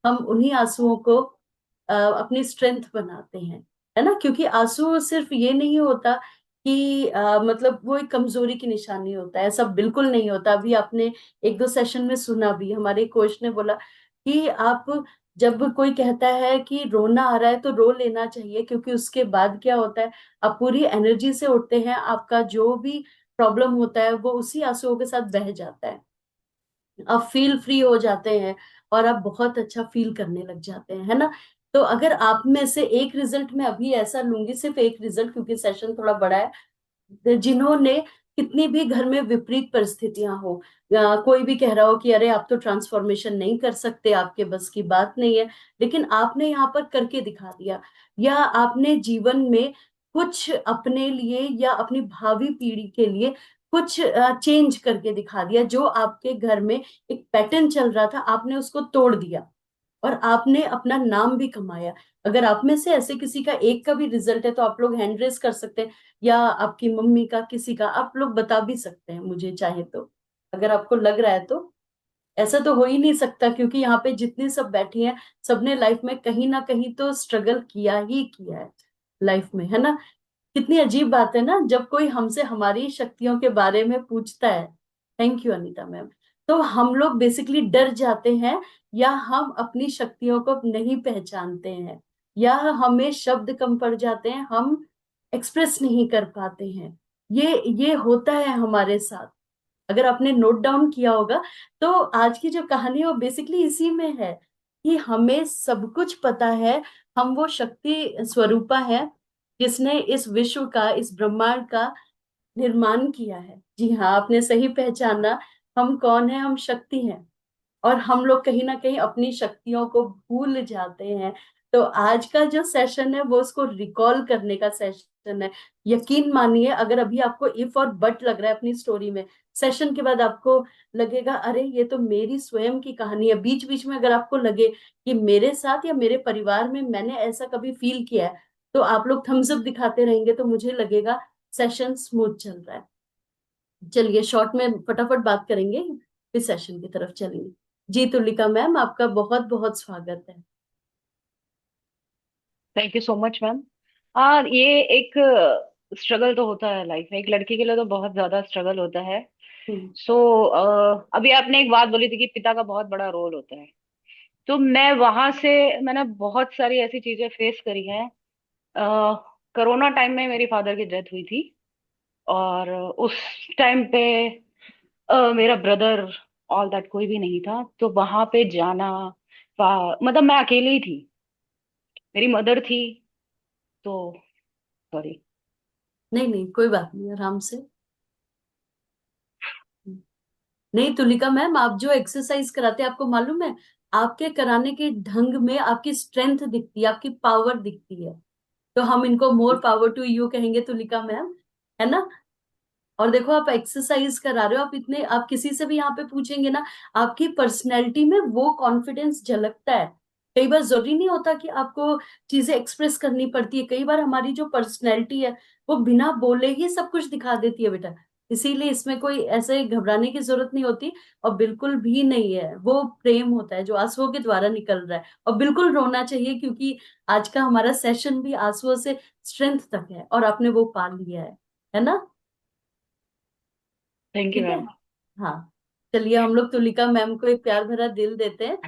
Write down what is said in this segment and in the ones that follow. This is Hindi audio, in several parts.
हम उन्हीं आंसुओं को अपनी स्ट्रेंथ बनाते हैं, है ना। क्योंकि आंसू सिर्फ ये नहीं होता कि मतलब वो एक कमजोरी की निशानी होता है, ऐसा बिल्कुल नहीं होता। अभी आपने एक दो सेशन में सुना भी, हमारे कोच ने बोला कि आप जब कोई कहता है कि रोना आ रहा है तो रो लेना चाहिए, क्योंकि उसके बाद क्या होता है, आप पूरी एनर्जी से उठते हैं, आपका जो भी प्रॉब्लम होता है वो उसी आंसुओं के साथ बह जाता है, आप फील फ्री हो जाते हैं और आप बहुत अच्छा फील करने लग जाते हैं, है ना। तो अगर आप में से एक रिजल्ट मैं अभी ऐसा लूंगी, सिर्फ एक रिजल्ट, क्योंकि सेशन थोड़ा बड़ा है, जिन्होंने कितनी भी घर में विपरीत परिस्थितियां हो, या कोई भी कह रहा हो कि अरे आप तो ट्रांसफॉर्मेशन नहीं कर सकते, आपके बस की बात नहीं है, लेकिन आपने यहाँ पर करके दिखा दिया, या आपने जीवन में कुछ अपने लिए या अपनी भावी पीढ़ी के लिए कुछ चेंज करके दिखा दिया, जो आपके घर में एक पैटर्न चल रहा था आपने उसको तोड़ दिया और आपने अपना नाम भी कमाया। अगर आप में से ऐसे किसी का एक का भी रिजल्ट है तो आप लोग हैंड रेस कर सकते हैं, या आपकी मम्मी का, किसी का, आप लोग बता भी सकते हैं मुझे चाहे तो, अगर आपको लग रहा है तो। ऐसा तो हो ही नहीं सकता, क्योंकि यहाँ पे जितनी सब बैठी हैं सबने लाइफ में कहीं ना कहीं तो स्ट्रगल किया ही किया है लाइफ में, है ना। कितनी अजीब बात है ना, जब कोई हमसे हमारी शक्तियों के बारे में पूछता है। Thank you Anita ma'am. तो हम लोग बेसिकली डर जाते हैं, या हम अपनी शक्तियों को नहीं पहचानते हैं, या हमें शब्द कम पड़ जाते हैं, हम एक्सप्रेस नहीं कर पाते हैं। ये होता है हमारे साथ। अगर आपने नोट डाउन किया होगा तो आज की जो कहानी है वो बेसिकली इसी में है कि हमें सब कुछ पता है। हम वो शक्ति स्वरूपा है जिसने इस विश्व का, इस ब्रह्मांड का निर्माण किया है। जी हाँ, आपने सही पहचाना। हम कौन है? हम शक्ति हैं। और हम लोग कहीं ना कहीं अपनी शक्तियों को भूल जाते हैं। तो आज का जो सेशन है वो उसको रिकॉल करने का सेशन है। यकीन मानिए, अगर अभी आपको इफ और बट लग रहा है अपनी स्टोरी में, सेशन के बाद आपको लगेगा अरे ये तो मेरी स्वयं की कहानी है। बीच बीच में अगर आपको लगे कि मेरे साथ या मेरे परिवार में मैंने ऐसा कभी फील किया है, तो आप लोग थम्स अप दिखाते रहेंगे तो मुझे लगेगा सेशन स्मूथ चल रहा है। चलिए शॉर्ट में फटाफट बात करेंगे, फिर सेशन की तरफ चलेंगे। जी तुलिका मैम, आपका बहुत बहुत स्वागत है। Thank you so much ma'am. ये एक स्ट्रगल तो होता है लाइफ में, एक लड़की के लिए तो बहुत ज्यादा स्ट्रगल होता है। हम्म। सो अभी आपने एक बात बोली थी कि पिता का बहुत बड़ा रोल होता है। तो मैं वहां से मैंने बहुत सारी ऐसी चीजें फेस करी हैं। कोरोना टाइम में मेरी फादर की डेथ हुई थी, और उस टाइम पे मेरा ब्रदर ऑल दैट कोई भी नहीं था, तो वहां पे जाना, मतलब मैं अकेली ही थी। मेरी मदर थी, तो सॉरी। नहीं नहीं, कोई बात नहीं, आराम से। नहीं तुलिका मैम, आप जो एक्सरसाइज कराते हैं, आपको मालूम है, आपके कराने के ढंग में आपकी स्ट्रेंथ दिखती है, आपकी पावर दिखती है। तो हम इनको मोर पावर टू यू कहेंगे तुलिका मैम, है ना। और देखो, आप एक्सरसाइज करा रहे हो, आप इतने, आप किसी से भी यहाँ पे पूछेंगे ना, आपकी पर्सनैलिटी में वो कॉन्फिडेंस झलकता है। कई बार जरूरी नहीं होता कि आपको चीजें एक्सप्रेस करनी पड़ती है, कई बार हमारी जो पर्सनैलिटी है वो बिना बोले ही सब कुछ दिखा देती है बेटा। इसीलिए इसमें कोई ऐसे घबराने की जरूरत नहीं होती, और बिल्कुल भी नहीं है, वो प्रेम होता है जो आंसुओं के द्वारा निकल रहा है। और बिल्कुल रोना चाहिए, क्योंकि आज का हमारा सेशन भी आंसुओं से स्ट्रेंथ तक है, और आपने वो पा लिया है ना। थैंक यू ठीक है। मैम। हाँ, चलिए हम लोग तुलिका मैम को एक प्यार भरा दिल देते हैं।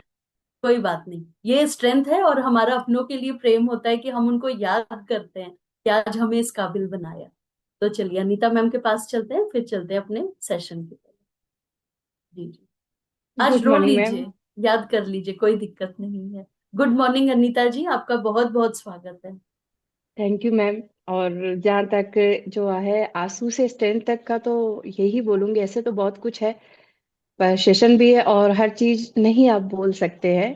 कोई बात नहीं, ये स्ट्रेंथ है, और हमारा अपनों के लिए प्रेम होता है कि हम उनको याद करते हैं कि आज हमें इस काबिल बनाया। तो चलिए अनीता मैम के पास चलते हैं, फिर चलते हैं अपने सेशन की तरफ। जी जी, आज गुड रो मॉर्निंग मैम। लीजिए, याद कर लीजिए, कोई दिक्कत नहीं है। गुड मॉर्निंग अनीता जी, आपका बहुत बहुत स्वागत है। Thank you ma'am. और जहाँ तक जो है आंसू से स्टेन तक का, तो यही बोलूंगी, ऐसे तो बहुत कुछ है, पर सेशन भी है और हर चीज नहीं आप बोल सकते हैं।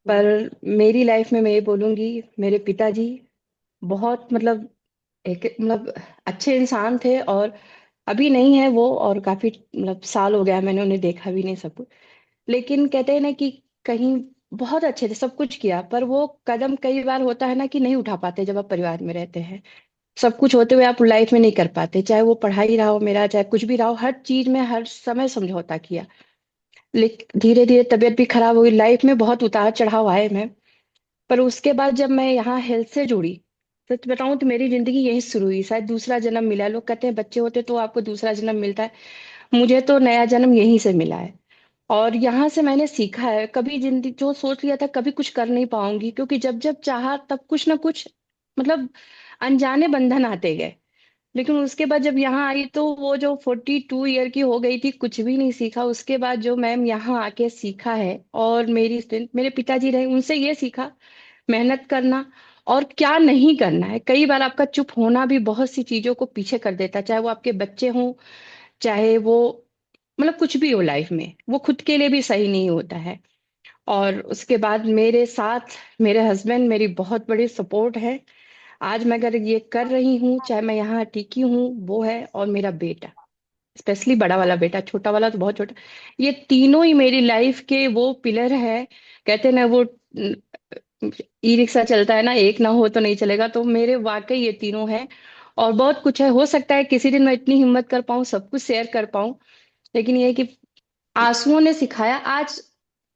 पर हम्म। मेरी लाइफ में मैं ये बोलूंगी, मेरे पिताजी बहुत मतलब एक मतलब अच्छे इंसान थे, और अभी नहीं है वो, और काफी मतलब साल हो गया मैंने उन्हें देखा भी नहीं, सब कुछ। लेकिन कहते हैं ना कि कहीं बहुत अच्छे थे, सब कुछ किया, पर वो कदम कई बार होता है ना कि नहीं उठा पाते जब आप परिवार में रहते हैं। सब कुछ होते हुए आप लाइफ में नहीं कर पाते, चाहे वो पढ़ाई रहा हो मेरा, चाहे कुछ भी रहा हो, हर चीज में हर समय समझौता किया। लेकिन धीरे धीरे तबीयत भी खराब हुई, लाइफ में बहुत उतार चढ़ाव आए मैम। पर उसके बाद जब मैं यहाँ हेल्थ से जुड़ी, सच बताऊं तो मेरी जिंदगी यही शुरू हुई। शायद दूसरा जन्म मिला, लोग कहते हैं बच्चे होते तो आपको दूसरा जन्म मिलता है, मुझे तो नया जन्म यहीं से मिला है। और यहाँ से मैंने सीखा है, कभी जिंदगी जो सोच लिया था कभी कुछ कर नहीं पाऊंगी, क्योंकि जब जब चाहा तब कुछ ना कुछ, मतलब अनजाने बंधन आते गए। लेकिन उसके बाद जब यहाँ आई तो वो जो 42 ईयर की हो गई थी, कुछ भी नहीं सीखा। उसके बाद जो मैम यहाँ आके सीखा है, और मेरी स्ट्रेंथ मेरे पिताजी रहे, उनसे ये सीखा, मेहनत करना और क्या नहीं करना है। कई बार आपका चुप होना भी बहुत सी चीजों को पीछे कर देता है, चाहे वो आपके बच्चे हों, चाहे वो मतलब कुछ भी हो लाइफ में, वो खुद के लिए भी सही नहीं होता है। और उसके बाद मेरे साथ मेरे हस्बैंड मेरी बहुत बड़ी सपोर्ट है। आज मैं अगर ये कर रही हूँ, चाहे मैं यहाँ टिकी हूँ, वो है, और मेरा बेटा, स्पेशली बड़ा वाला बेटा, छोटा वाला तो बहुत छोटा। ये तीनों ही मेरी लाइफ के वो पिलर है। कहते हैं ना वो ई रिक्शा चलता है ना, एक ना हो तो नहीं चलेगा, तो मेरे वाकई ये तीनों हैं। और बहुत कुछ है, हो सकता है किसी दिन मैं इतनी हिम्मत कर पाऊँ, सब कुछ शेयर कर पाऊँ। लेकिन ये है कि आंसुओं ने सिखाया आज।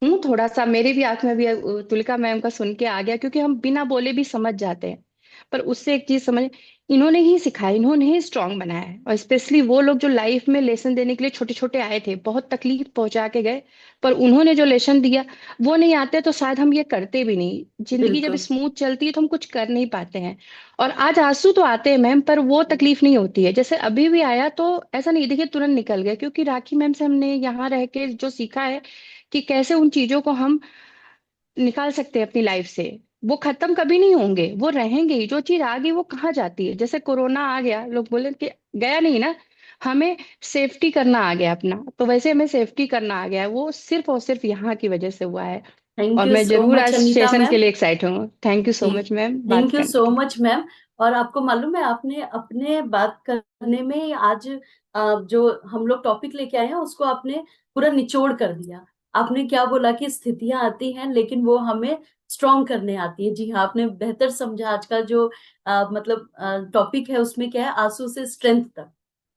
हूँ थोड़ा सा, मेरे भी आंख में भी तुलिका मैम का सुन के आ गया, क्योंकि हम बिना बोले भी समझ जाते हैं। पर उससे एक चीज समझ, इन्होंने ही सिखाया, इन्होंने ही स्ट्रांग बनाया है। और स्पेशली वो लोग जो लाइफ में लेसन देने के लिए छोटे छोटे आए थे, बहुत तकलीफ पहुंचा के गए, पर उन्होंने जो लेसन दिया, वो नहीं आते तो शायद हम ये करते भी नहीं। जिंदगी जब बिल्कुल। स्मूथ चलती है तो हम कुछ कर नहीं पाते हैं। और आज आंसू तो आते हैं मैम, पर वो तकलीफ नहीं होती है। जैसे अभी भी आया तो ऐसा नहीं देखिए तुरंत निकल गया, क्योंकि राखी मैम से हमने यहाँ रह के जो सीखा है कि कैसे उन चीजों को हम निकाल सकते हैं अपनी लाइफ से। वो खत्म कभी नहीं होंगे, वो रहेंगे ही। जो चीज आ गई वो कहाँ जाती है। जैसे कोरोना आ गया, लोग बोले कि गया नहीं ना, हमें सेफ्टी करना आ गया अपना, तो वैसे हमें सेफ्टी करना आ गया है, वो सिर्फ और सिर्फ यहाँ की वजह से हुआ है। थैंक और यू मैं सो जरूर मच आज अनीता सेशन के मैम। लिए एक्साइट हूँ। थैंक यू सो जी, मच मैम थैंक बात यू करने सो के लिए। Much ma'am. और आपको मालूम है, आपने अपने बात करने में आज जो हम लोग टॉपिक लेके आए हैं उसको आपने पूरा निचोड़ कर दिया। आपने क्या बोला कि स्थितियां आती हैं लेकिन वो हमें स्ट्रॉन्ग करने आती है। जी हाँ, आपने बेहतर समझा। आज का जो मतलब टॉपिक है उसमें क्या है, आंसू से स्ट्रेंथ तक,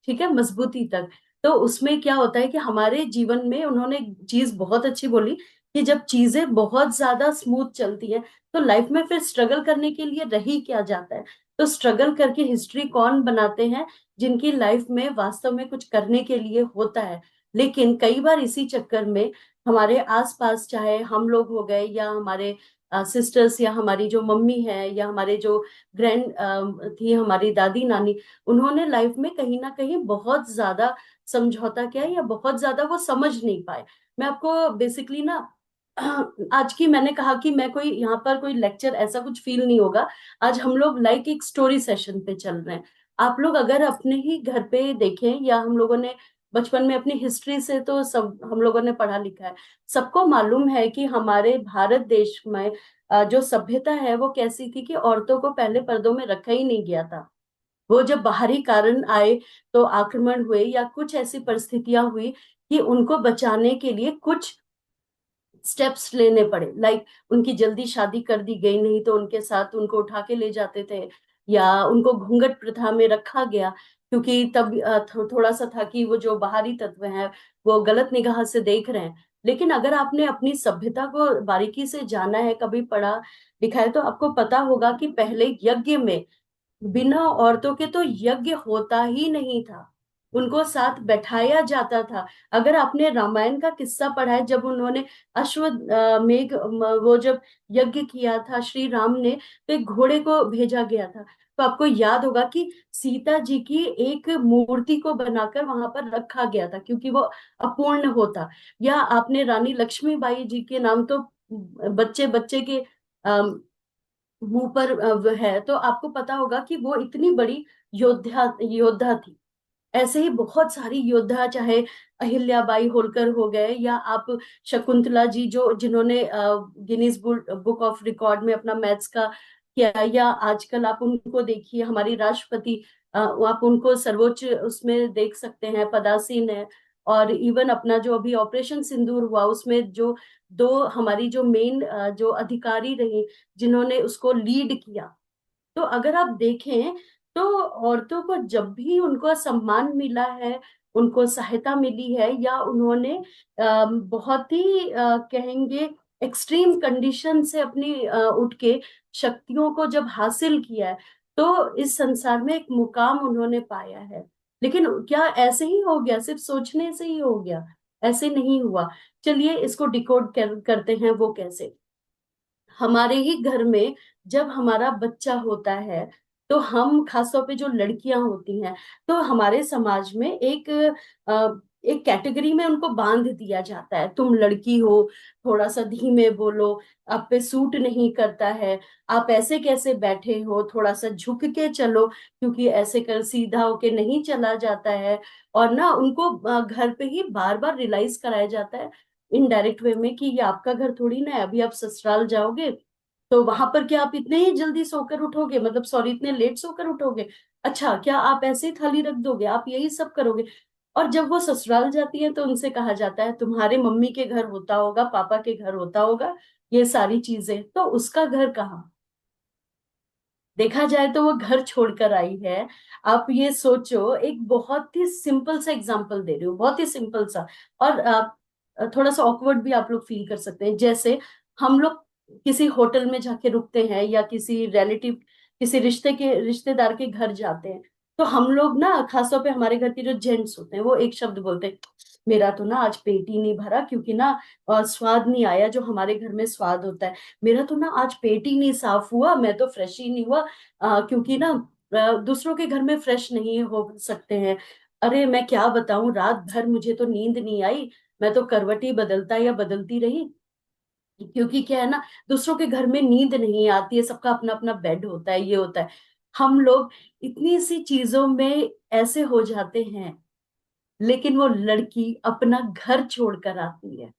ठीक है, मजबूती तक। तो उसमें क्या होता है कि हमारे जीवन में उन्होंने चीज बहुत अच्छी बोली कि जब चीजें बहुत ज्यादा स्मूथ चलती हैं तो लाइफ में फिर स्ट्रगल करने के लिए रही क्या जाता है। तो स्ट्रगल करके हिस्ट्री कौन बनाते हैं, जिनकी लाइफ में वास्तव में कुछ करने के लिए होता है। लेकिन कई बार इसी चक्कर में हमारे आसपास, चाहे हम लोग हो गए या हमारे सिस्टर्स या हमारी जो मम्मी है या हमारे जो ग्रैंड थी, हमारी दादी नानी, उन्होंने लाइफ में कहीं ना कहीं बहुत ज्यादा समझौता किया या बहुत ज्यादा वो समझ नहीं पाए। मैं आपको बेसिकली ना आज की, मैंने कहा कि मैं कोई यहाँ पर कोई लेक्चर ऐसा कुछ फील नहीं होगा। आज हम लोग लाइक एक स्टोरी सेशन पे चल रहे हैं। आप लोग अगर अपने ही घर पे देखें, या हम लोगों ने बचपन में अपनी हिस्ट्री से तो सब हम लोगों ने पढ़ा लिखा है, सबको मालूम है कि हमारे भारत देश में जो सभ्यता है वो कैसी थी कि औरतों को पहले पर्दों में रखा ही नहीं गया था। वो जब बाहरी कारण आए, तो आक्रमण हुए या कुछ ऐसी परिस्थितियां हुई कि उनको बचाने के लिए कुछ स्टेप्स लेने पड़े। लाइक उनकी जल्दी शादी कर दी गई, नहीं तो उनके साथ उनको उठा के ले जाते थे, या उनको घूंघट प्रथा में रखा गया, क्योंकि तब थोड़ा सा था कि वो जो बाहरी तत्व हैं वो गलत निगाह से देख रहे हैं। लेकिन अगर आपने अपनी सभ्यता को बारीकी से जाना है, कभी पढ़ा लिखा है, तो आपको पता होगा कि पहले यज्ञ में बिना औरतों के तो यज्ञ होता ही नहीं था। उनको साथ बैठाया जाता था। अगर आपने रामायण का किस्सा पढ़ा है, जब उन्होंने मेघ वो जब यज्ञ किया था श्री राम ने, तो एक घोड़े को भेजा गया था। तो आपको याद होगा कि सीता जी की एक मूर्ति को बनाकर वहां पर रखा गया था, क्योंकि वो अपूर्ण होता। या आपने रानी लक्ष्मीबाई जी के नाम तो बच्चे बच्चे के मुंह पर है, तो आपको पता होगा कि वो इतनी बड़ी योद्धा योद्धा थी। ऐसे ही बहुत सारी योद्धा, चाहे अहिल्याबाई होलकर हो गए, या आप शकुंतला जी जो जिन्होंने गिनीज बुक ऑफ रिकॉर्ड में अपना मैथ्स का किया, या आजकल आप उनको देखिए हमारी राष्ट्रपति, आप उनको सर्वोच्च उसमें देख सकते हैं, पदासीन है। और इवन अपना जो अभी ऑपरेशन सिंदूर हुआ उसमें जो दो हमारी जो मेन जो अधिकारी रही, जिन्होंने उसको लीड किया। तो अगर आप देखें तो औरतों को जब भी उनको सम्मान मिला है, उनको सहायता मिली है, या उन्होंने बहुत ही कहेंगे एक्सट्रीम कंडीशन से अपनी उठ के शक्तियों को जब हासिल किया है, तो इस संसार में एक मुकाम उन्होंने पाया है। लेकिन क्या ऐसे ही हो गया, सिर्फ सोचने से ही हो गया? ऐसे नहीं हुआ। चलिए इसको डिकोड करते हैं। वो कैसे? हमारे ही घर में जब हमारा बच्चा होता है, तो हम खासतौर पे जो लड़कियां होती हैं, तो हमारे समाज में एक कैटेगरी में उनको बांध दिया जाता है। तुम लड़की हो, थोड़ा सा धीमे बोलो, आप पे सूट नहीं करता है, आप ऐसे कैसे बैठे हो, थोड़ा सा झुक के चलो, क्योंकि ऐसे कर सीधा होके नहीं चला जाता है। और ना उनको घर पे ही बार बार रियलाइज कराया जाता है इनडायरेक्ट वे में कि ये आपका घर थोड़ी ना है, अभी आप ससुराल जाओगे तो वहां पर क्या आप इतने ही जल्दी सोकर उठोगे, मतलब सॉरी इतने लेट सोकर उठोगे? अच्छा, क्या आप ऐसे ही थाली रख दोगे, आप यही सब करोगे? और जब वो ससुराल जाती है तो उनसे कहा जाता है तुम्हारे मम्मी के घर होता होगा, पापा के घर होता होगा ये सारी चीजें, तो उसका घर कहाँ? देखा जाए तो वो घर छोड़कर आई है। आप ये सोचो, एक बहुत ही सिंपल सा एग्जांपल दे रही हूँ, बहुत ही सिंपल सा। और थोड़ा सा ऑकवर्ड भी आप लोग फील कर सकते हैं। जैसे हम लोग किसी होटल में जाके रुकते हैं, या किसी रिलेटिव, किसी रिश्तेदार के घर जाते हैं, तो हम लोग ना, खासतौर पे हमारे घर के जो जेंट्स होते हैं, वो एक शब्द बोलते हैं, मेरा तो ना आज पेट ही नहीं भरा, क्योंकि ना स्वाद नहीं आया जो हमारे घर में स्वाद होता है। मेरा तो ना आज पेट ही नहीं साफ हुआ, मैं तो फ्रेश ही नहीं हुआ, क्योंकि ना दूसरों के घर में फ्रेश नहीं हो सकते हैं। अरे मैं क्या बताऊं, रात भर मुझे तो नींद नहीं आई, मैं तो करवटी बदलता या बदलती रही। क्योंकि क्या है ना, दूसरों के घर में नींद नहीं आती है, सबका अपना अपना बेड होता है, ये होता है। हम लोग इतनी सी चीजों में ऐसे हो जाते हैं, लेकिन वो लड़की अपना घर छोड़कर आती है,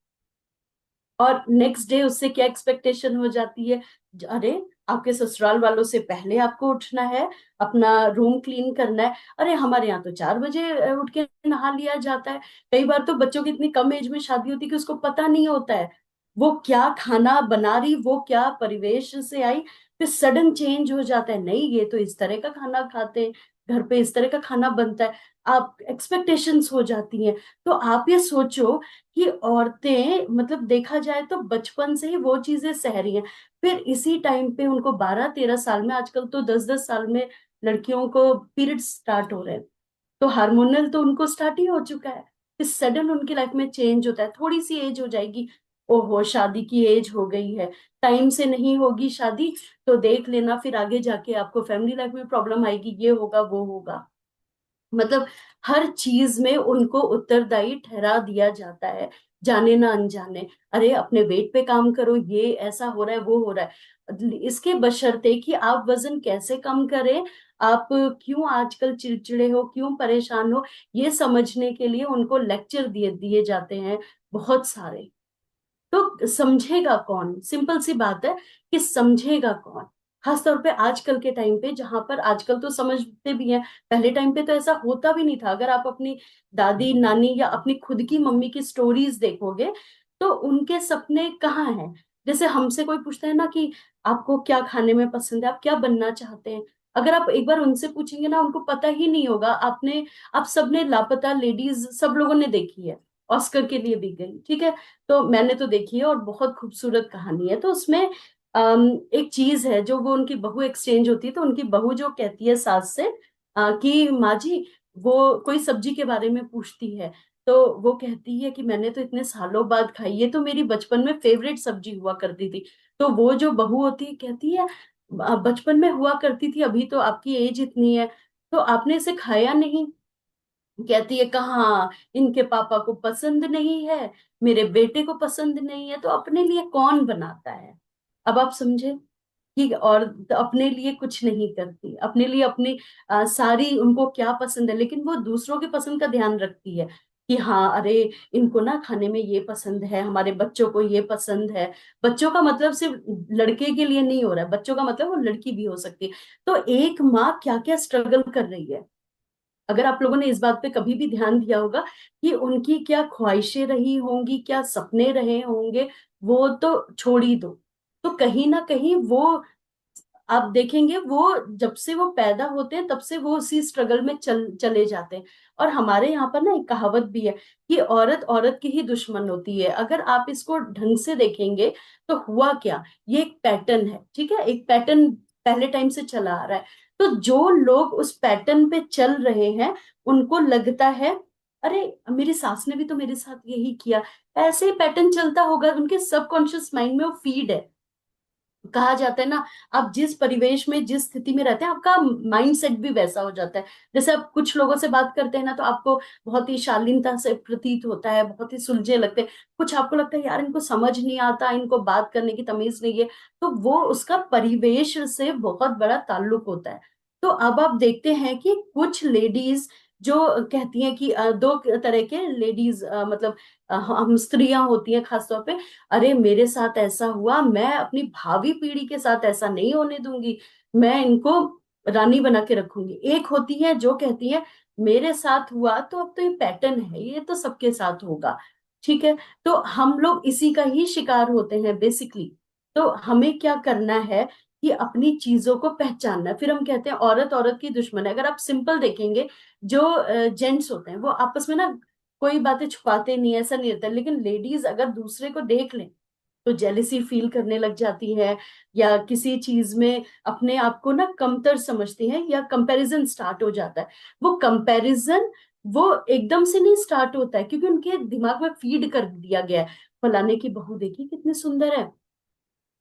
और नेक्स्ट डे उससे क्या एक्सपेक्टेशन हो जाती है? अरे आपके ससुराल वालों से पहले आपको उठना है, अपना रूम क्लीन करना है। अरे हमारे यहाँ तो 4 बजे उठ के नहा लिया जाता है। कई बार तो बच्चों की इतनी कम एज में शादी होती है कि उसको पता नहीं होता है वो क्या खाना बना रही, वो क्या परिवेश से आई, फिर सडन चेंज हो जाता है, नहीं ये तो इस तरह का खाना खाते हैं, घर पे इस तरह का खाना बनता है। आप एक्सपेक्टेशंस हो जाती हैं। तो आप ये सोचो कि औरतें, मतलब देखा जाए तो बचपन से ही वो चीजें सह रही हैं, फिर इसी टाइम पे उनको 12-13 साल में, आजकल तो 10-10 साल में लड़कियों को पीरियड स्टार्ट हो रहे हैं, तो हार्मोनल तो उनको स्टार्ट ही हो चुका है। फिर सडन उनकी लाइफ में चेंज होता है, थोड़ी सी एज हो जाएगी, ओहो शादी की एज हो गई है, टाइम से नहीं होगी शादी तो देख लेना फिर आगे जाके आपको फैमिली लाइफ में प्रॉब्लम आएगी, ये होगा वो होगा। मतलब हर चीज में उनको उत्तरदायी ठहरा दिया जाता है, जाने ना अनजाने। अरे अपने वेट पे काम करो, ये ऐसा हो रहा है वो हो रहा है, इसके बशर्ते कि आप वजन कैसे कम करें, आप क्यों आजकल चिड़चिड़े हो, क्यों परेशान हो, ये समझने के लिए उनको लेक्चर दिए दिए जाते हैं बहुत सारे। तो समझेगा कौन? सिंपल सी बात है कि समझेगा कौन? खासतौर पे आजकल के टाइम पे, जहां पर आजकल तो समझते भी हैं, पहले टाइम पे तो ऐसा होता भी नहीं था। अगर आप अपनी दादी नानी या अपनी खुद की मम्मी की स्टोरीज देखोगे, तो उनके सपने कहाँ हैं? जैसे हमसे कोई पूछता है ना कि आपको क्या खाने में पसंद है, आप क्या बनना चाहते हैं, अगर आप एक बार उनसे पूछेंगे ना, उनको पता ही नहीं होगा। आप सबने लापता लेडीज सब लोगों ने देखी है, ऑस्कर के लिए भी गई, ठीक है, तो मैंने तो देखी है, और बहुत खूबसूरत कहानी है। तो उसमें एक चीज है, जो वो उनकी बहू एक्सचेंज होती है, तो उनकी बहू जो कहती है सास से कि माँ जी, वो कोई सब्जी के बारे में पूछती है, तो वो कहती है कि मैंने तो इतने सालों बाद खाई, ये तो मेरी बचपन में फेवरेट सब्जी हुआ करती थी। तो वो जो बहू होती है कहती है, बचपन में हुआ करती थी, अभी तो आपकी एज इतनी है, तो आपने इसे खाया नहीं?" कहती है, कहाँ, इनके पापा को पसंद नहीं है, मेरे बेटे को पसंद नहीं है, तो अपने लिए कौन बनाता है? अब आप समझे कि और अपने लिए कुछ नहीं करती, अपने लिए अपनी सारी उनको क्या पसंद है, लेकिन वो दूसरों के पसंद का ध्यान रखती है कि हाँ अरे इनको ना खाने में ये पसंद है, हमारे बच्चों को ये पसंद है। बच्चों का मतलब सिर्फ लड़के के लिए नहीं हो रहा है, बच्चों का मतलब वो लड़की भी हो सकती है। तो एक माँ क्या क्या स्ट्रगल कर रही है, अगर आप लोगों ने इस बात पे कभी भी ध्यान दिया होगा कि उनकी क्या ख्वाहिशें रही होंगी, क्या सपने रहे होंगे, वो तो छोड़ ही दो। तो कहीं ना कहीं वो आप देखेंगे वो जब से वो पैदा होते हैं तब से वो उसी स्ट्रगल में चले जाते हैं। और हमारे यहाँ पर ना एक कहावत भी है कि औरत औरत की ही दुश्मन होती है। अगर आप इसको ढंग से देखेंगे तो हुआ क्या, ये एक पैटर्न है, ठीक है, एक पैटर्न पहले टाइम से चला आ रहा है। तो जो लोग उस पैटर्न पे चल रहे हैं उनको लगता है अरे मेरी सास ने भी तो मेरे साथ यही किया, ऐसे ही पैटर्न चलता होगा, उनके सबकॉन्शियस माइंड में वो फीड है। कहा जाता है ना, आप जिस परिवेश में जिस स्थिति में रहते हैं आपका माइंड सेट भी वैसा हो जाता है। जैसे आप कुछ लोगों से बात करते हैं ना तो आपको बहुत ही शालीनता से प्रतीत होता है, बहुत ही सुलझे लगते हैं, कुछ आपको लगता है यार इनको समझ नहीं आता, इनको बात करने की तमीज नहीं है। तो वो उसका परिवेश से बहुत बड़ा ताल्लुक होता है। तो अब आप देखते हैं कि कुछ लेडीज जो कहती हैं कि दो तरह के लेडीज, मतलब हम स्त्रियां होती हैं खासतौर पे, अरे मेरे साथ ऐसा हुआ, मैं अपनी भावी पीढ़ी के साथ ऐसा नहीं होने दूंगी, मैं इनको रानी बना के रखूंगी। एक होती है जो कहती है मेरे साथ हुआ तो अब तो ये पैटर्न है, ये तो सबके साथ होगा, ठीक है। तो हम लोग इसी का ही शिकार होते हैं बेसिकली। तो हमें क्या करना है कि अपनी चीजों को पहचानना है। फिर हम कहते हैं औरत औरत की दुश्मन है। अगर आप सिंपल देखेंगे, जो जेंट्स होते हैं वो आपस में ना कोई बातें छुपाते नहीं है, ऐसा नहीं रहता, लेकिन लेडीज अगर दूसरे को देख लें तो जेलिसी फील करने लग जाती है, या किसी चीज में अपने आप को ना कमतर समझती हैं, या कंपैरिजन स्टार्ट हो जाता है। वो कंपैरिजन वो एकदम से नहीं स्टार्ट होता है, क्योंकि उनके दिमाग में फीड कर दिया गया है, फलाने की बहू देखी कितनी सुंदर है,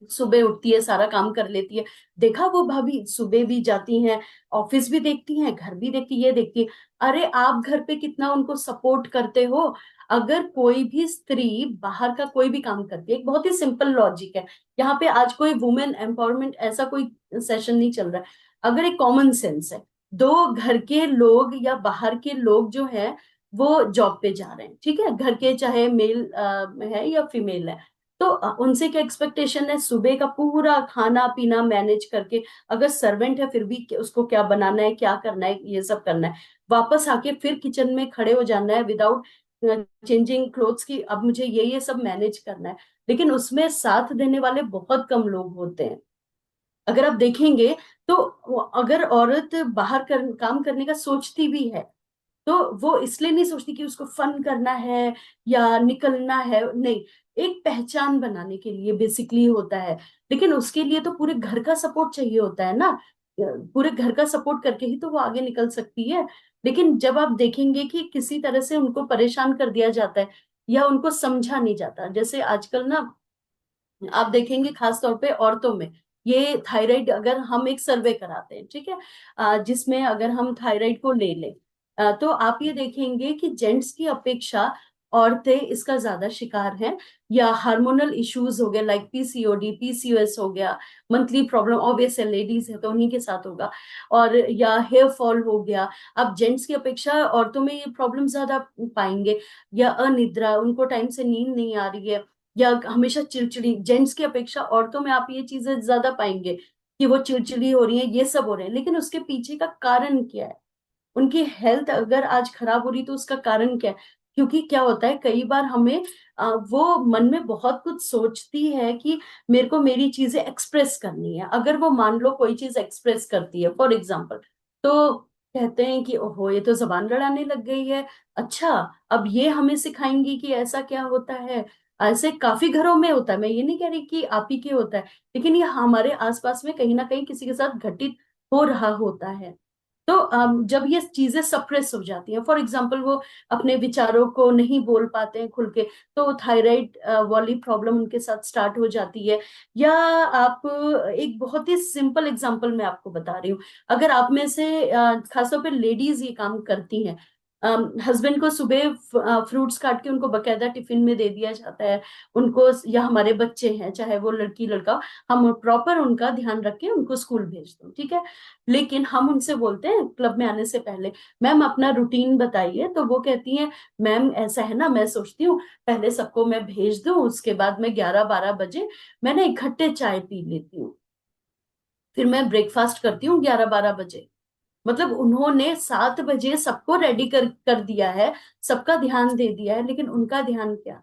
सुबह उठती है सारा काम कर लेती है, देखा वो भाभी सुबह भी जाती हैं, ऑफिस भी देखती हैं, घर भी देखती, ये देखती है। अरे आप घर पे कितना उनको सपोर्ट करते हो। अगर कोई भी स्त्री बाहर का कोई भी काम करती है, एक बहुत ही सिंपल लॉजिक है, यहाँ पे आज कोई वुमेन एम्पावरमेंट ऐसा कोई सेशन नहीं चल रहा है, अगर एक कॉमन सेंस है, दो घर के लोग या बाहर के लोग जो है वो जॉब पे जा रहे हैं, ठीक है, घर के चाहे मेल है या फीमेल है, तो उनसे क्या एक्सपेक्टेशन है, सुबह का पूरा खाना पीना मैनेज करके, अगर सर्वेंट है फिर भी उसको क्या बनाना है, क्या करना है, ये सब करना है, वापस आके फिर किचन में खड़े हो जाना है विदाउट चेंजिंग क्लोथ्स की, अब मुझे ये सब मैनेज करना है। लेकिन उसमें साथ देने वाले बहुत कम लोग होते हैं। अगर आप देखेंगे तो अगर औरत बाहर काम करने का सोचती भी है तो वो इसलिए नहीं सोचती कि उसको फन करना है या निकलना है, नहीं, एक पहचान बनाने के लिए बेसिकली होता है। लेकिन उसके लिए तो पूरे घर का सपोर्ट चाहिए होता है ना, पूरे घर का सपोर्ट करके ही तो वो आगे निकल सकती है। लेकिन जब आप देखेंगे कि किसी तरह से उनको परेशान कर दिया जाता है या उनको समझा नहीं जाता, जैसे आजकल ना आप देखेंगे खास तौर पे औरतों में ये थायराइड, अगर हम एक सर्वे कराते हैं, ठीक है, जिसमें अगर हम थायराइड को ले लें, तो आप ये देखेंगे कि जेंट्स की अपेक्षा औरतें इसका ज्यादा शिकार हैं। या हार्मोनल इश्यूज हो गए लाइक पीसीओडी, पीसीओएस हो गया, मंथली प्रॉब्लम, ऑब्वियस है लेडीज है तो उन्हीं के साथ होगा, और या हेयर फॉल हो गया, अब जेंट्स की अपेक्षा औरतों में ये प्रॉब्लम ज्यादा पाएंगे। या अनिद्रा, उनको टाइम से नींद नहीं आ रही है, या हमेशा चिड़चिड़ी, जेंट्स की अपेक्षा औरतों में आप ये चीजें ज्यादा पाएंगे कि वो चिड़चिड़ी हो रही है, ये सब हो रहे हैं। लेकिन उसके पीछे का कारण क्या है, उनकी हेल्थ अगर आज खराब हो रही तो उसका कारण क्या है। क्योंकि क्या होता है कई बार हमें वो मन में बहुत कुछ सोचती है कि मेरे को मेरी चीजें एक्सप्रेस करनी है, अगर वो मान लो कोई चीज एक्सप्रेस करती है फॉर एग्जाम्पल, तो कहते हैं कि ओहो ये तो जबान लड़ाने लग गई है, अच्छा अब ये हमें सिखाएंगी कि ऐसा क्या होता है। ऐसे काफी घरों में होता है, मैं ये नहीं कह रही कि आप ही के होता है, लेकिन ये हमारे आसपास में कहीं ना कहीं किसी के साथ घटित हो रहा होता है। तो जब ये चीजें सप्रेस हो जाती हैं, फॉर एग्जाम्पल वो अपने विचारों को नहीं बोल पाते हैं खुल के, तो थायराइड वाली प्रॉब्लम उनके साथ स्टार्ट हो जाती है। या आप एक बहुत ही सिंपल एग्जाम्पल मैं आपको बता रही हूँ, अगर आप में से खासतौर पे लेडीज ये काम करती हैं, हस्बैंड को सुबह फ्रूट्स काट के उनको बकायदा टिफिन में दे दिया जाता है उनको, या हमारे बच्चे हैं चाहे वो लड़की लड़का हो, हम प्रॉपर उनका ध्यान रख के उनको स्कूल भेज दो, ठीक है। लेकिन हम उनसे बोलते हैं क्लब में आने से पहले मैम अपना रूटीन बताइए, तो वो कहती हैं मैम ऐसा है ना, मैं सोचती हूँ पहले सबको मैं भेज दूं, उसके बाद मैं 11-12 बजे मैं ना इकट्ठे चाय पी लेती हूँ, फिर मैं ब्रेकफास्ट करती हूँ 11-12 बजे। मतलब उन्होंने 7 बजे सबको रेडी कर कर दिया है, सबका ध्यान दे दिया है, लेकिन उनका ध्यान क्या,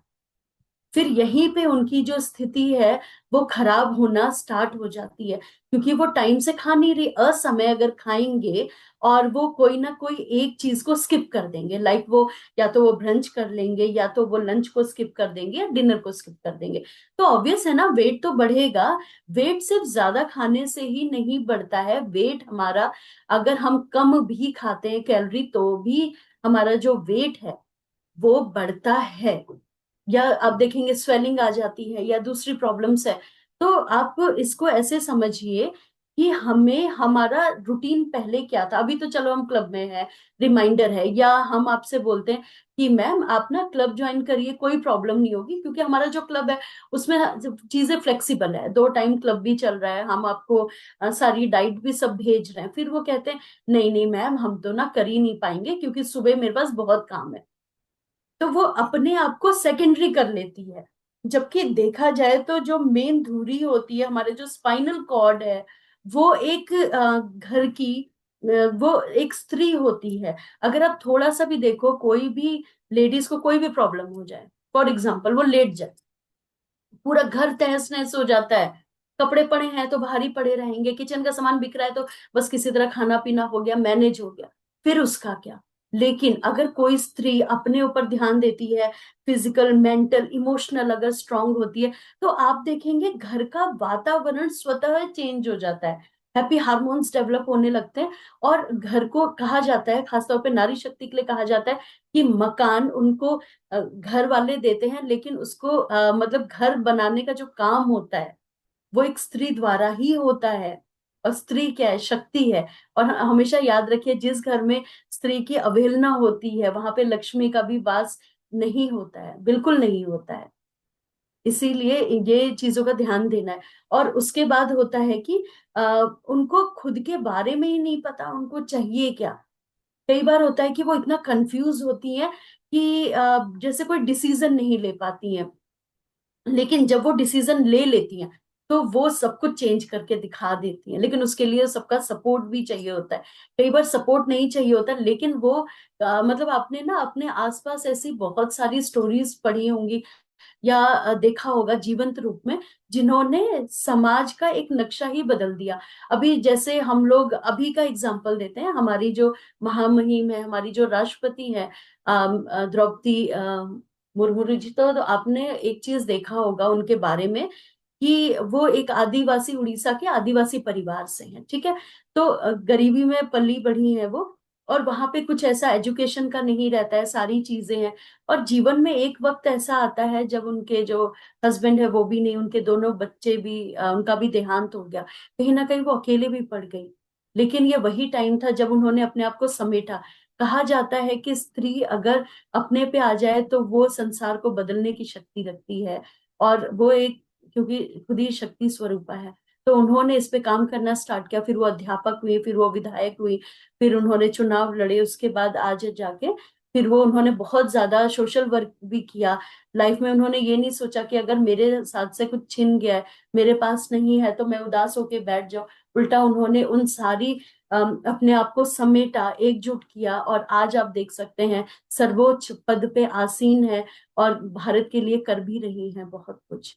फिर यहीं पे उनकी जो स्थिति है वो खराब होना स्टार्ट हो जाती है, क्योंकि वो टाइम से खा नहीं रही। असमय अगर खाएंगे और वो कोई ना कोई एक चीज को स्किप कर देंगे, लाइक वो या तो वो ब्रंच कर लेंगे, या तो वो लंच को स्किप कर देंगे, या डिनर को स्किप कर देंगे, तो ऑब्वियस है ना वेट तो बढ़ेगा। वेट सिर्फ ज्यादा खाने से ही नहीं बढ़ता है, वेट हमारा अगर हम कम भी खाते हैं कैलोरी तो भी हमारा जो वेट है वो बढ़ता है। या आप देखेंगे स्वेलिंग आ जाती है या दूसरी प्रॉब्लम्स है। तो आप इसको ऐसे समझिए कि हमें हमारा रूटीन पहले क्या था। अभी तो चलो हम क्लब में है, रिमाइंडर है, या हम आपसे बोलते हैं कि मैम आप ना क्लब ज्वाइन करिए, कोई प्रॉब्लम नहीं होगी, क्योंकि हमारा जो क्लब है उसमें चीजें फ्लेक्सिबल है, 2 टाइम क्लब भी चल रहा है, हम आपको सारी डाइट भी सब भेज रहे हैं। फिर वो कहते हैं नहीं नहीं मैम हम तो ना कर ही नहीं पाएंगे क्योंकि सुबह मेरे पास बहुत काम है। तो वो अपने आप को सेकेंडरी कर लेती है, जबकि देखा जाए तो जो मेन धुरी होती है, हमारे जो स्पाइनल कॉर्ड है, वो एक घर की वो एक स्त्री होती है। अगर आप थोड़ा सा भी देखो, कोई भी लेडीज को कोई भी प्रॉब्लम हो जाए, फॉर एग्जाम्पल वो लेट जाए, पूरा घर तहस नहस हो जाता है। कपड़े पड़े हैं तो भारी पड़े रहेंगे, किचन का सामान बिक रहा है तो बस किसी तरह खाना पीना हो गया, मैनेज हो गया, फिर उसका क्या। लेकिन अगर कोई स्त्री अपने ऊपर ध्यान देती है, फिजिकल मेंटल इमोशनल अगर स्ट्रांग होती है, तो आप देखेंगे घर का वातावरण स्वतः चेंज हो जाता है, हैप्पी हार्मोन्स डेवलप होने लगते हैं। और घर को कहा जाता है, खासतौर पे नारी शक्ति के लिए कहा जाता है कि मकान उनको घर वाले देते हैं, लेकिन उसको मतलब घर बनाने का जो काम होता है वो एक स्त्री द्वारा ही होता है। और स्त्री क्या है, शक्ति है। और हमेशा याद रखिए, जिस घर में स्त्री की अवहेलना होती है वहां पे लक्ष्मी का भी वास नहीं होता है, बिल्कुल नहीं होता है। इसीलिए ये चीजों का ध्यान देना है। और उसके बाद होता है कि उनको खुद के बारे में ही नहीं पता उनको चाहिए क्या। कई बार होता है कि वो इतना कंफ्यूज होती हैं कि जैसे कोई डिसीजन नहीं ले पाती हैं, लेकिन जब वो डिसीजन ले लेती हैं तो वो सब कुछ चेंज करके दिखा देती हैं। लेकिन उसके लिए सबका सपोर्ट भी चाहिए होता है। कई बार सपोर्ट नहीं चाहिए होता, लेकिन वो मतलब आपने ना अपने आसपास ऐसी बहुत सारी स्टोरीज पढ़ी होंगी या देखा होगा जीवंत रूप में, जिन्होंने समाज का एक नक्शा ही बदल दिया। अभी जैसे हम लोग अभी का एग्जाम्पल देते हैं, हमारी जो महामहिम है, हमारी जो राष्ट्रपति है द्रौपदी मुर्मू जी, तो आपने एक चीज देखा होगा उनके बारे में कि वो एक आदिवासी, उड़ीसा के आदिवासी परिवार से हैं, ठीक है। तो गरीबी में पली बढ़ी है वो, और वहां पे कुछ ऐसा एजुकेशन का नहीं रहता है, सारी चीजें हैं। और जीवन में एक वक्त ऐसा आता है जब उनके जो हस्बैंड है वो भी नहीं, उनके दोनों बच्चे भी उनका भी देहांत हो गया, कहीं ना कहीं वो अकेले भी पड़ गई। लेकिन ये वही टाइम था जब उन्होंने अपने आप को समेटा। कहा जाता है कि स्त्री अगर अपने पे आ जाए तो वो संसार को बदलने की शक्ति रखती है। और वो एक, क्योंकि खुद ही शक्ति स्वरूपा है, तो उन्होंने इस पे काम करना स्टार्ट किया। फिर वो अध्यापक हुई, फिर वो विधायक हुई, फिर उन्होंने चुनाव लड़े, उसके बाद आज जाके फिर वो उन्होंने बहुत ज्यादा सोशल वर्क भी किया लाइफ में। उन्होंने ये नहीं सोचा कि अगर मेरे साथ से कुछ छिन गया है, मेरे पास नहीं है, तो मैं उदास होके बैठ जाऊं। उल्टा उन्होंने उन सारी अपने आप को समेटा, एकजुट किया, और आज आप देख सकते हैं सर्वोच्च पद पे आसीन है और भारत के लिए कर भी रही हैं बहुत कुछ।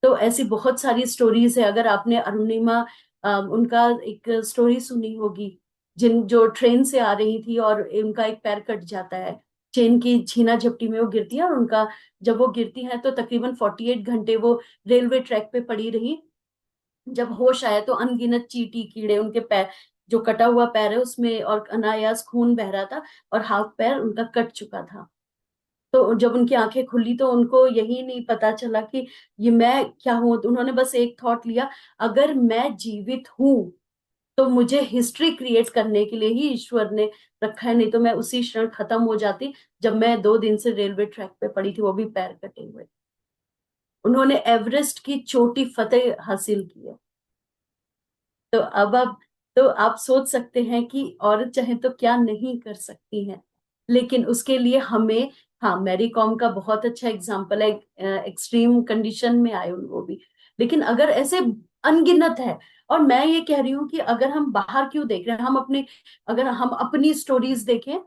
तो ऐसी बहुत सारी स्टोरीज है। अगर आपने अरुणिमा उनका एक स्टोरी सुनी होगी, जिन जो ट्रेन से आ रही थी और उनका एक पैर कट जाता है, ट्रेन की छीना झपटी में वो गिरती है, और उनका जब वो गिरती है तो तकरीबन 48 घंटे वो रेलवे ट्रैक पे पड़ी रही। जब होश आया तो अनगिनत चींटी कीड़े उनके पैर, जो कटा हुआ पैर है उसमें, और अनायास खून बह रहा था, और हाथ पैर उनका कट चुका था। तो जब उनकी आंखें खुली तो उनको यही नहीं पता चला कि ये मैं क्या हूं। तो उन्होंने बस एक थॉट लिया, अगर मैं जीवित हूं तो मुझे हिस्ट्री क्रिएट करने के लिए ही ईश्वर ने रखा है, नहीं तो मैं उसी क्षण खत्म हो जाती जब मैं 2 दिन से रेलवे ट्रैक पे पड़ी थी, वो भी पैर कटे हुए। उन्होंने एवरेस्ट की चोटी फतेह हासिल की है। तो अब आप तो आप सोच सकते हैं कि औरत चाहे तो क्या नहीं कर सकती है। लेकिन उसके लिए हमें, हाँ मैरी कॉम का बहुत अच्छा एग्जाम्पल है, एक्सट्रीम कंडीशन में आए वो भी। लेकिन अगर ऐसे अनगिनत है, और मैं ये कह रही हूँ कि अगर हम बाहर क्यों देख रहे हैं, हम अपने, अगर हम अपनी स्टोरीज देखें,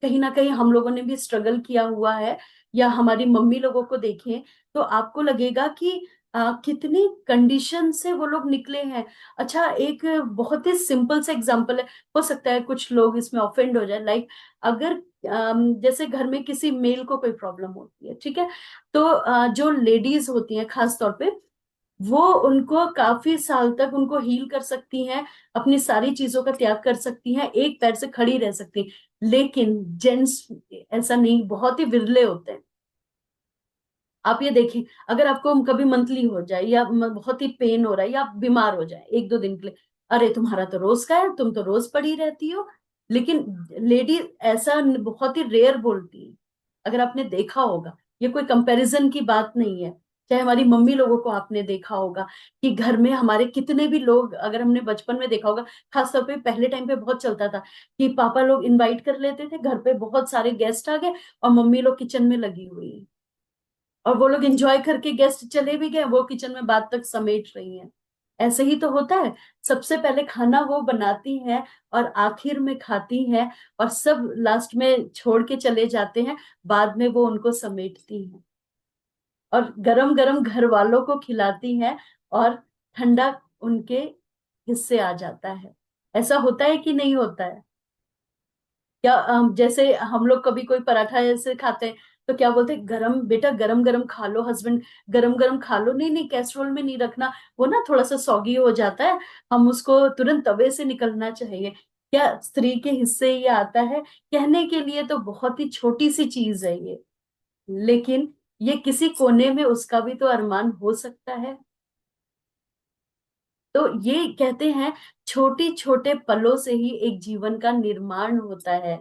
कहीं ना कहीं हम लोगों ने भी स्ट्रगल किया हुआ है। या हमारी मम्मी लोगों को देखें, तो आपको लगेगा कि कितनी कंडीशन से वो लोग निकले हैं। अच्छा, एक बहुत ही सिंपल से एग्जांपल है, हो सकता है कुछ लोग इसमें ऑफेंड हो जाए, लाइक अगर जैसे घर में किसी मेल को कोई प्रॉब्लम होती है, ठीक है, तो जो लेडीज होती हैं खास तौर पे, वो उनको काफी साल तक उनको हील कर सकती हैं, अपनी सारी चीजों का त्याग कर सकती हैं, एक पैर से खड़ी रह सकती हैं। लेकिन जेंट्स ऐसा नहीं, बहुत ही विरले होते हैं। आप ये देखें, अगर आपको कभी मंथली हो जाए या बहुत ही पेन हो रहा है या आप बीमार हो जाए एक दो दिन के लिए, अरे तुम्हारा तो रोज का है, तुम तो रोज पड़ी रहती हो। लेकिन लेडी ऐसा बहुत ही रेयर बोलती है, अगर आपने देखा होगा। ये कोई कंपैरिजन की बात नहीं है। चाहे हमारी मम्मी लोगों को आपने देखा होगा कि घर में हमारे कितने भी लोग, अगर हमने बचपन में देखा होगा, खासतौर पे पहले टाइम पे बहुत चलता था कि पापा लोग इनवाइट कर लेते थे घर पे, बहुत सारे गेस्ट आ गए और मम्मी लोग किचन में लगी हुई है, और वो लोग एंजॉय करके गेस्ट चले भी गए, वो किचन में बात तक समेट रही हैं। ऐसे ही तो होता है। सबसे पहले खाना वो बनाती है और आखिर में खाती है, और सब लास्ट में छोड़ के चले जाते हैं, बाद में वो उनको समेटती हैं और गरम गरम घर वालों को खिलाती हैं, और ठंडा उनके हिस्से आ जाता है। ऐसा होता है कि नहीं होता है? क्या जैसे हम लोग कभी कोई पराठा ऐसे खाते हैं, तो क्या बोलते हैं, गरम बेटा, गरम गरम खा लो, हस्बैंड गरम गरम खा लो, नहीं नहीं कैसरोल में नहीं रखना, वो ना थोड़ा सा सॉगी हो जाता है, हम उसको तुरंत तवे से निकलना चाहिए। क्या स्त्री के हिस्से ये आता है? कहने के लिए तो बहुत ही छोटी सी चीज है ये, लेकिन ये किसी कोने में उसका भी तो अरमान हो सकता है। तो ये कहते हैं, छोटी छोटे पलों से ही एक जीवन का निर्माण होता है।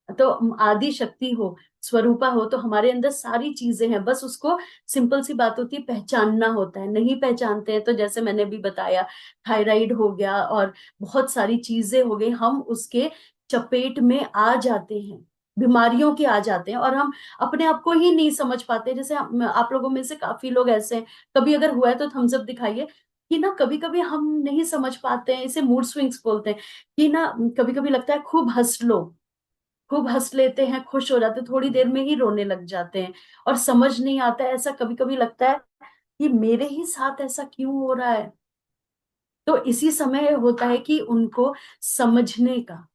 तो आदि शक्ति हो, स्वरूपा हो, तो हमारे अंदर सारी चीजें हैं, बस उसको सिंपल सी बात होती है, पहचानना होता है। नहीं पहचानते हैं तो जैसे मैंने भी बताया, थायराइड हो गया और बहुत सारी चीजें हो गई, हम उसके चपेट में आ जाते हैं, बीमारियों के आ जाते हैं, और हम अपने आप को ही नहीं समझ पाते। जैसे आप लोगों में से काफी लोग ऐसे हैं, कभी अगर हुआ है तो थम्स अप दिखाइए, कि ना कभी कभी हम नहीं समझ पाते हैं, इसे मूड स्विंग्स बोलते हैं, कि ना कभी कभी लगता है खूब हंस लो, खूब हंस लेते हैं, खुश हो जाते हैं, थोड़ी देर में ही रोने लग जाते हैं, और समझ नहीं आता है, ऐसा कभी कभी लगता है कि मेरे ही साथ ऐसा क्यों हो रहा है। तो इसी समय होता है कि उनको समझने का,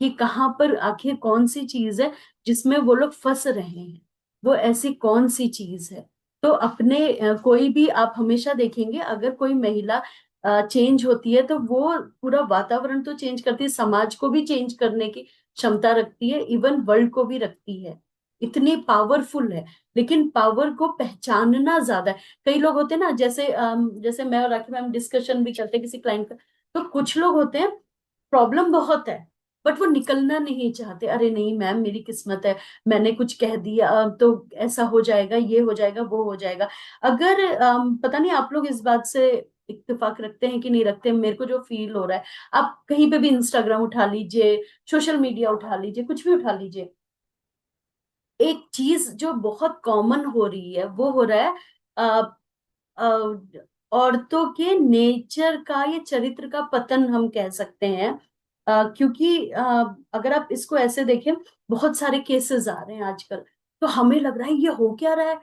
कि कहाँ पर आखिर कौन सी चीज है जिसमें वो लोग फंस रहे हैं, वो ऐसी कौन सी चीज है। तो अपने कोई भी आप हमेशा देखेंगे, अगर कोई महिला चेंज होती है तो वो पूरा वातावरण तो चेंज करती है, समाज को भी चेंज करने की क्षमता रखती है, इवन वर्ल्ड को भी रखती है, इतनी पावरफुल है। लेकिन पावर को पहचानना ज्यादा है। कई लोग होते हैं ना, जैसे जैसे मैं और राखी मैम डिस्कशन भी करते हैं किसी क्लाइंट का, तो कुछ लोग होते हैं, प्रॉब्लम बहुत है, बट वो निकलना नहीं चाहते। अरे नहीं मैम, मेरी किस्मत है, मैंने कुछ कह दिया तो ऐसा हो जाएगा, ये हो जाएगा, वो हो जाएगा। अगर पता नहीं आप लोग इस बात से इत्तेफाक रखते हैं कि नहीं रखते, मेरे को जो फील हो रहा है, आप कहीं पे भी इंस्टाग्राम उठा लीजिए, सोशल मीडिया उठा लीजिए, कुछ भी उठा लीजिए, एक चीज जो बहुत कॉमन हो रही है वो हो रहा है, अ, अ, औरतों के नेचर का, ये चरित्र का पतन हम कह सकते हैं। क्योंकि अगर आप इसको ऐसे देखें, बहुत सारे केसेस आ रहे हैं आजकल, तो हमें लग रहा है ये हो क्या रहा है,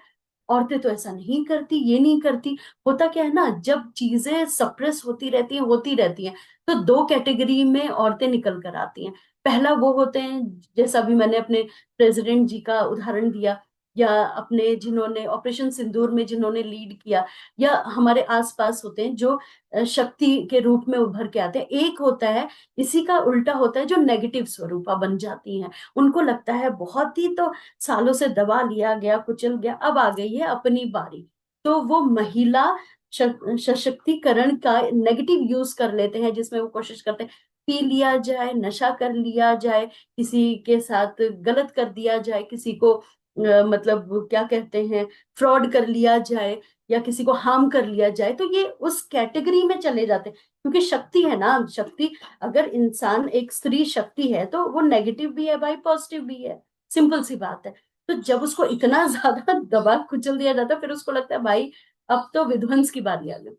औरतें तो ऐसा नहीं करती, ये नहीं करती। होता क्या है ना, जब चीजें सप्रेस होती रहती हैं, तो दो कैटेगरी में औरतें निकल कर आती हैं। पहला वो होते हैं, जैसा भी मैंने अपने प्रेसिडेंट जी का उदाहरण दिया, या अपने जिन्होंने ऑपरेशन सिंदूर में जिन्होंने लीड किया, या हमारे आसपास होते हैं जो शक्ति के रूप में उभर के आते हैं। एक होता है, इसी का उल्टा होता है, जो नेगेटिव स्वरूपा बन जाती हैं। उनको लगता है बहुत ही तो सालों से दबा लिया गया, कुचल गया, अब आ गई है अपनी बारी, तो वो महिला सशक्तिकरण का नेगेटिव यूज कर लेते हैं, जिसमें वो कोशिश करते हैं पी लिया जाए, नशा कर लिया जाए, किसी के साथ गलत कर दिया जाए, किसी को मतलब क्या कहते हैं, फ्रॉड कर लिया जाए, या किसी को हार्म कर लिया जाए, तो ये उस कैटेगरी में चले जाते हैं। क्योंकि शक्ति है ना, शक्ति, अगर इंसान एक स्त्री शक्ति है तो वो नेगेटिव भी है भाई, पॉजिटिव भी है, सिंपल सी बात है। तो जब उसको इतना ज्यादा दबा कुचल दिया जाता है, फिर उसको लगता है भाई अब तो विध्वंस की बारी आ गई।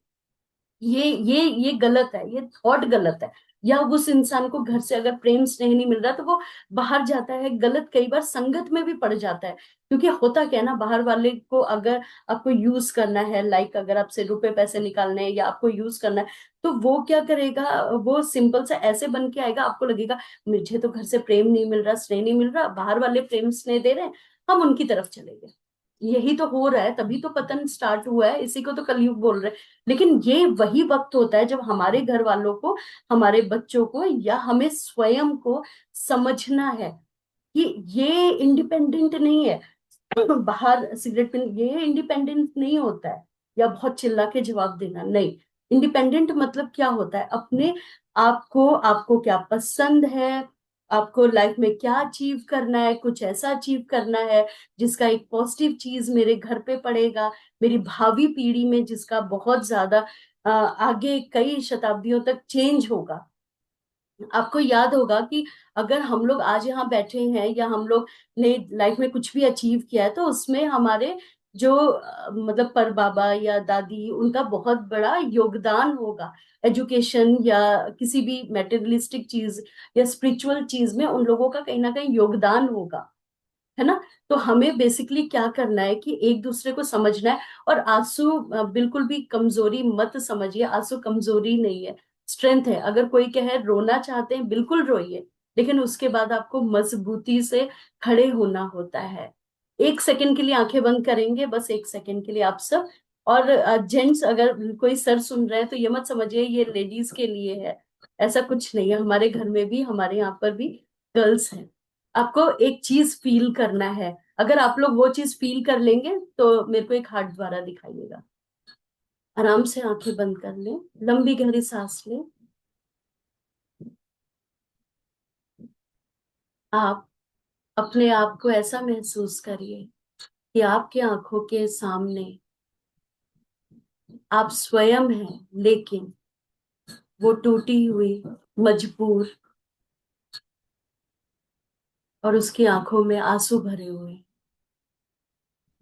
ये गलत है, ये थॉट गलत है। या उस इंसान को घर से अगर प्रेम स्नेह नहीं मिल रहा तो वो बाहर जाता है, गलत कई बार संगत में भी पड़ जाता है। क्योंकि होता क्या है ना, बाहर वाले को अगर आपको यूज करना है, लाइक अगर आपसे रुपए पैसे निकालने हैं या आपको यूज करना है, तो वो क्या करेगा, वो सिंपल सा ऐसे बन के आएगा, आपको लगेगा मुझे तो घर से प्रेम नहीं मिल रहा, स्नेह नहीं मिल रहा, बाहर वाले प्रेम स्नेह दे रहे हैं, हम उनकी तरफ चले गए। यही तो हो रहा है, तभी तो पतन स्टार्ट हुआ है, इसी को तो कलयुग बोल रहे हैं। लेकिन ये वही वक्त होता है जब हमारे घर वालों को, हमारे बच्चों को, या हमें स्वयं को समझना है कि ये इंडिपेंडेंट नहीं है। बाहर सिगरेट पीने ये इंडिपेंडेंट नहीं होता है, या बहुत चिल्ला के जवाब देना नहीं। इंडिपेंडेंट मतलब क्या होता है, अपने आप को, आपको क्या पसंद है, आपको लाइफ में क्या अचीव करना है, कुछ ऐसा अचीव करना है जिसका एक पॉजिटिव चीज मेरे घर पे पड़ेगा, मेरी भावी पीढ़ी में जिसका बहुत ज्यादा आगे कई शताब्दियों तक चेंज होगा। आपको याद होगा कि अगर हम लोग आज यहाँ बैठे हैं, या हम लोग ने लाइफ में कुछ भी अचीव किया है, तो उसमें हमारे जो मतलब पर बाबा या दादी, उनका बहुत बड़ा योगदान होगा। एजुकेशन या किसी भी मेटेरियलिस्टिक चीज या स्पिरिचुअल चीज में उन लोगों का कहीं ना कहीं योगदान होगा, है ना। तो हमें बेसिकली क्या करना है कि एक दूसरे को समझना है। और आंसू बिल्कुल भी कमजोरी मत समझिए, आंसू कमजोरी नहीं है, स्ट्रेंथ है। अगर कोई कहे रोना चाहते हैं, बिल्कुल रोइए, लेकिन उसके बाद आपको मजबूती से खड़े होना होता है। एक सेकंड के लिए आंखें बंद करेंगे, बस एक सेकंड के लिए आप सब। और जेंट्स, अगर कोई सर सुन रहे हैं तो ये मत समझिए ये लेडीज के लिए है, ऐसा कुछ नहीं है। हमारे घर में भी, हमारे यहाँ पर भी गर्ल्स हैं। आपको एक चीज फील करना है, अगर आप लोग वो चीज फील कर लेंगे तो मेरे को एक हार्ट द्वारा दिखाइएगा। आराम से आंखें बंद कर लें, लंबी गहरी सांस लें। आप अपने आप को ऐसा महसूस करिए कि आपके आंखों के सामने आप स्वयं हैं, लेकिन वो टूटी हुई, मजबूर, और उसकी आंखों में आंसू भरे हुए,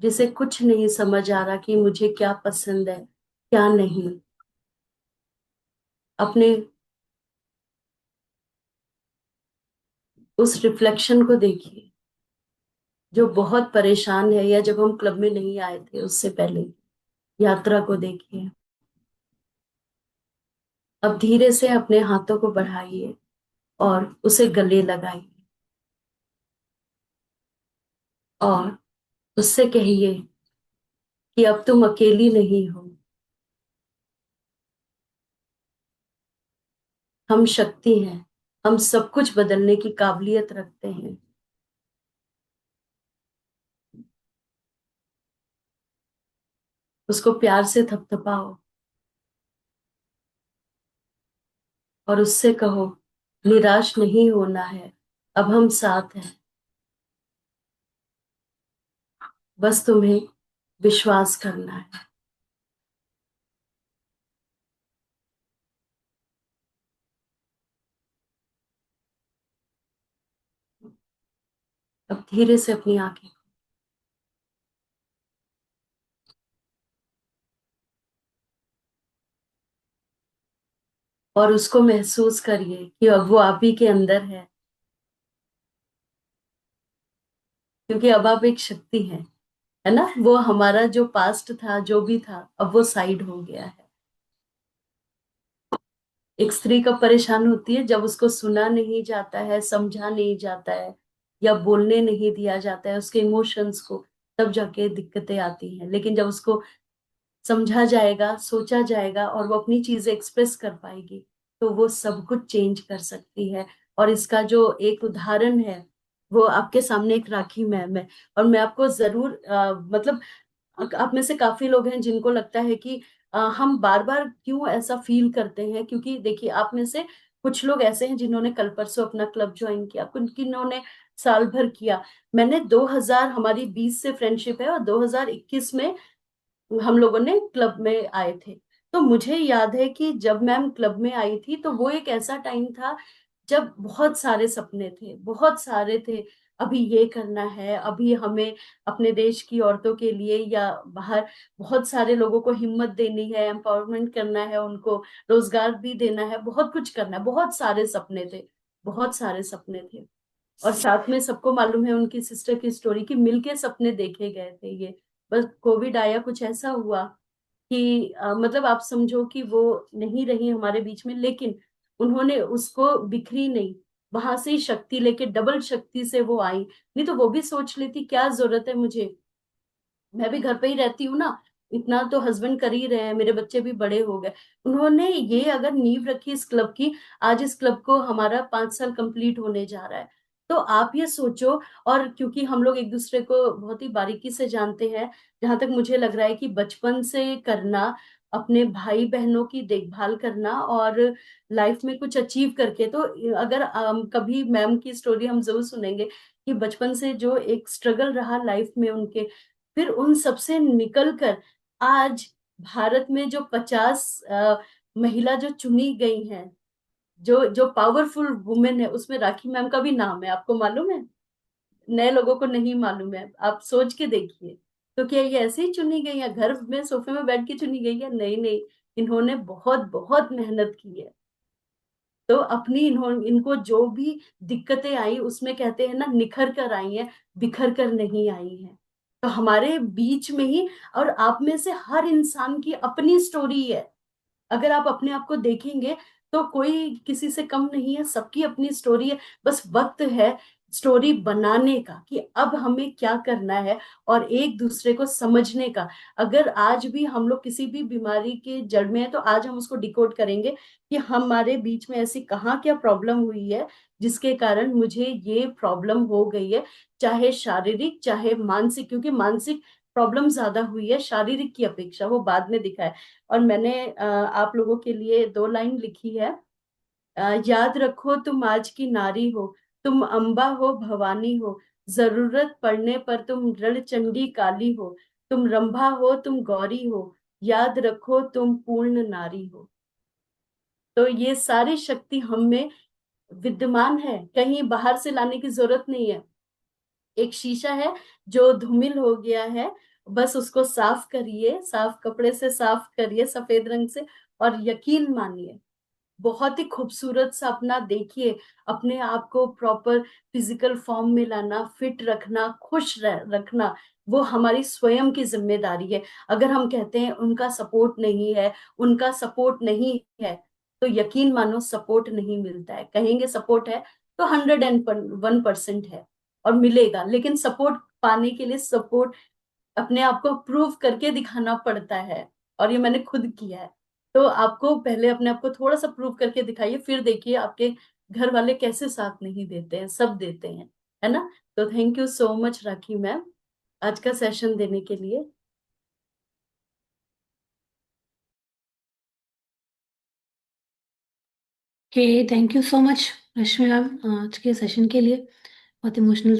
जिसे कुछ नहीं समझ आ रहा कि मुझे क्या पसंद है, क्या नहीं। अपने उस रिफ्लेक्शन को देखिए जो बहुत परेशान है, या जब हम क्लब में नहीं आए थे उससे पहले यात्रा को देखिए। अब धीरे से अपने हाथों को बढ़ाइए और उसे गले लगाइए, और उससे कहिए कि अब तुम अकेली नहीं हो, हम शक्ति हैं, हम सब कुछ बदलने की काबिलियत रखते हैं। उसको प्यार से थपथपाओ और उससे कहो निराश नहीं होना है, अब हम साथ हैं, बस तुम्हें विश्वास करना है। अब धीरे से अपनी आंखें, और उसको महसूस करिए कि अब वो आप ही के अंदर है, क्योंकि अब आप एक शक्ति है ना। वो हमारा जो पास्ट था, जो भी था, अब वो साइड हो गया है। एक स्त्री कब परेशान होती है, जब उसको सुना नहीं जाता है, समझा नहीं जाता है, या बोलने नहीं दिया जाता है उसके इमोशंस को, तब जाके दिक्कतें आती हैं। लेकिन जब उसको समझा जाएगा, सोचा जाएगा, और वो अपनी चीजें एक्सप्रेस कर पाएगी, तो वो सब कुछ चेंज कर सकती है। और इसका जो एक उदाहरण है, वो आपके सामने एक राखी मैम है। और मैं आपको जरूर मतलब आप में से काफी लोग हैं जिनको लगता है कि हम बार बार क्यों ऐसा फील करते हैं, क्योंकि देखिए आप में से कुछ लोग ऐसे हैं जिन्होंने कल परसों अपना क्लब ज्वाइन किया, कुछ किन्होंने साल भर किया। मैंने 2000, हमारी 20 से फ्रेंडशिप है, और 2021 में हम लोगों ने क्लब में आए थे। तो मुझे याद है कि जब मैम क्लब में आई थी तो वो एक ऐसा टाइम था जब बहुत सारे सपने थे, बहुत सारे थे। अभी ये करना है, अभी हमें अपने देश की औरतों के लिए या बाहर बहुत सारे लोगों को हिम्मत देनी है, एम्पावरमेंट करना है, उनको रोजगार भी देना है, बहुत कुछ करना है। बहुत सारे सपने थे, बहुत सारे सपने थे। और साथ में सबको मालूम है उनकी सिस्टर की स्टोरी, कि मिलके सपने देखे गए थे ये। बस कोविड आया, कुछ ऐसा हुआ कि मतलब आप समझो कि वो नहीं रही हमारे बीच में, लेकिन उन्होंने उसको बिखरी नहीं, वहां से ही शक्ति लेके डबल शक्ति से वो आई। नहीं तो वो भी सोच लेती क्या जरूरत है मुझे, मैं भी घर पे ही रहती हूँ ना, इतना तो हस्बैंड कर ही रहे हैं, मेरे बच्चे भी बड़े हो गए। उन्होंने ये अगर नींव रखी इस क्लब की, आज इस क्लब को हमारा 5 साल कंप्लीट होने जा रहा है। तो आप ये सोचो। और क्योंकि हम लोग एक दूसरे को बहुत ही बारीकी से जानते हैं, जहां तक मुझे लग रहा है कि बचपन से करना, अपने भाई बहनों की देखभाल करना और लाइफ में कुछ अचीव करके, तो अगर कभी मैम की स्टोरी हम जरूर सुनेंगे कि बचपन से जो एक स्ट्रगल रहा लाइफ में उनके, फिर उन सबसे निकलकर आज भारत में जो 50 महिला जो चुनी गई हैं, जो जो पावरफुल वुमेन है, उसमें राखी मैम का भी नाम है, आपको मालूम है? नए लोगों को नहीं मालूम है, आप सोच के देखिए। तो क्या ये ऐसे ही चुनी गई है, घर में सोफे में बैठ के चुनी गई है? नहीं नहीं, इन्होंने बहुत बहुत मेहनत की है। तो अपनी इनको जो भी दिक्कतें आई, उसमें कहते हैं ना, निखर कर आई हैं, बिखर कर नहीं आई हैं। तो हमारे बीच में ही, और आप में से हर इंसान की अपनी स्टोरी है। अगर आप अपने आप को देखेंगे तो कोई किसी से कम नहीं है, सबकी अपनी स्टोरी है। बस वक्त है स्टोरी बनाने का, कि अब हमें क्या करना है, और एक दूसरे को समझने का। अगर आज भी हम लोग किसी भी बीमारी के जड़ में है, तो आज हम उसको डिकोड करेंगे कि हमारे बीच में ऐसी कहाँ क्या प्रॉब्लम हुई है जिसके कारण मुझे ये प्रॉब्लम हो गई है, चाहे शारीरिक चाहे मानसिक, क्योंकि मानसिक प्रॉब्लम ज्यादा हुई है शारीरिक की अपेक्षा, वो बाद में दिखा है। और मैंने आप लोगों के लिए 2 लाइन लिखी है। याद रखो तुम आज की नारी हो, तुम अंबा हो भवानी हो, जरूरत पड़ने पर तुम रणचंडी काली हो, तुम रंभा हो तुम गौरी हो, याद रखो तुम पूर्ण नारी हो। तो ये सारी शक्ति हम में विद्यमान है, कहीं बाहर से लाने की जरूरत नहीं है। एक शीशा है जो धूमिल हो गया है, बस उसको साफ करिए, साफ कपड़े से साफ करिए सफेद रंग से, और यकीन मानिए बहुत ही खूबसूरत सा अपना देखिए, अपने आप को प्रॉपर फिजिकल फॉर्म में लाना, फिट रखना, खुश रखना, वो हमारी स्वयं की जिम्मेदारी है। अगर हम कहते हैं उनका सपोर्ट नहीं है, उनका सपोर्ट नहीं है, तो यकीन मानो सपोर्ट नहीं मिलता है। कहेंगे सपोर्ट है, तो 101% है और मिलेगा, लेकिन सपोर्ट पाने के लिए सपोर्ट अपने आप को प्रूव करके दिखाना पड़ता है। और ये मैंने खुद किया है। तो आपको पहले अपने आप को थोड़ा सा प्रूव करके दिखाइए, फिर देखिए आपके घर वाले कैसे साथ नहीं देते हैं, सब देते हैं, है ना? तो thank you so much rakhi ma'am, आज का सेशन देने के लिए। Okay, thank you so much Rashmi ma'am आज के सेशन के लिए। बहुत इमोशनल